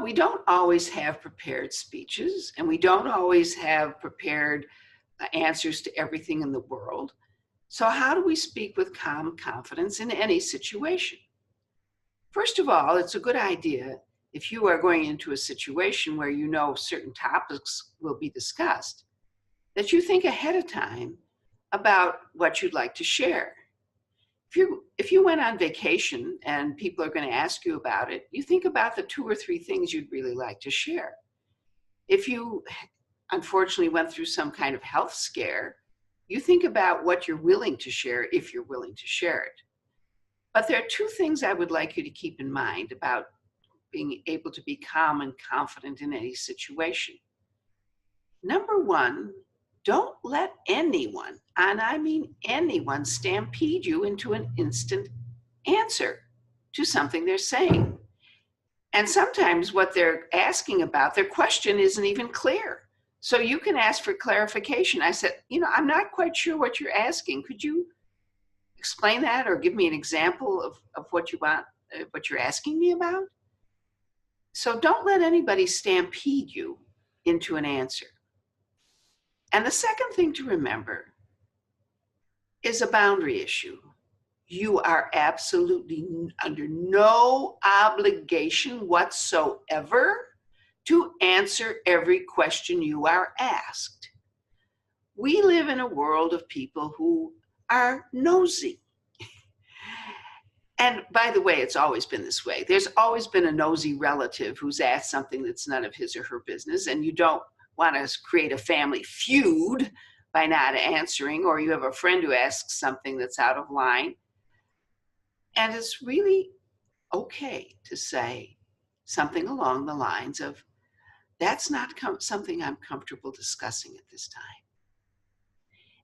We don't always have prepared speeches, and we don't always have prepared answers to everything in the world. So how do we speak with calm confidence in any situation? First of all, it's a good idea if you are going into a situation where you know certain topics will be discussed, that you think ahead of time about what you'd like to share. If you went on vacation and people are going to ask you about it, you think about the 2 or 3 things you'd really like to share. If you unfortunately went through some kind of health scare, you think about what you're willing to share if you're willing to share it. But there are 2 things I would like you to keep in mind about being able to be calm and confident in any situation. Number one, don't let anyone, and I mean anyone, stampede you into an instant answer to something they're saying. And sometimes what they're asking about, their question isn't even clear. So you can ask for clarification. I said, I'm not quite sure what you're asking. Could you explain that or give me an example of what you want, what you're asking me about? So don't let anybody stampede you into an answer. And the second thing to remember is a boundary issue. You are absolutely under no obligation whatsoever to answer every question you are asked. We live in a world of people who are nosy. And by the way, it's always been this way. There's always been a nosy relative who's asked something that's none of his or her business, and you don't want to create a family feud by not answering, or you have a friend who asks something that's out of line. And it's really okay to say something along the lines of, that's not something I'm comfortable discussing at this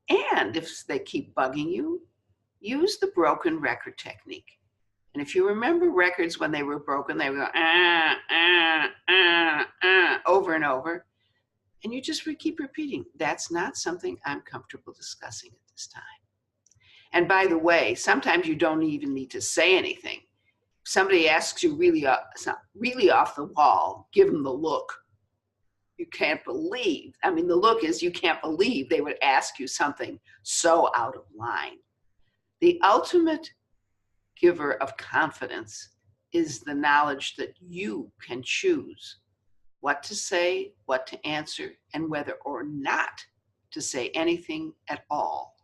time. And if they keep bugging you, use the broken record technique. And if you remember records when they were broken, they would go, over and over. And you just keep repeating, that's not something I'm comfortable discussing at this time. And by the way, sometimes you don't even need to say anything. If somebody asks you really off the wall, give them the look. You can't believe. I mean, the look is you can't believe they would ask you something so out of line. The ultimate giver of confidence is the knowledge that you can choose what to say, what to answer, and whether or not to say anything at all.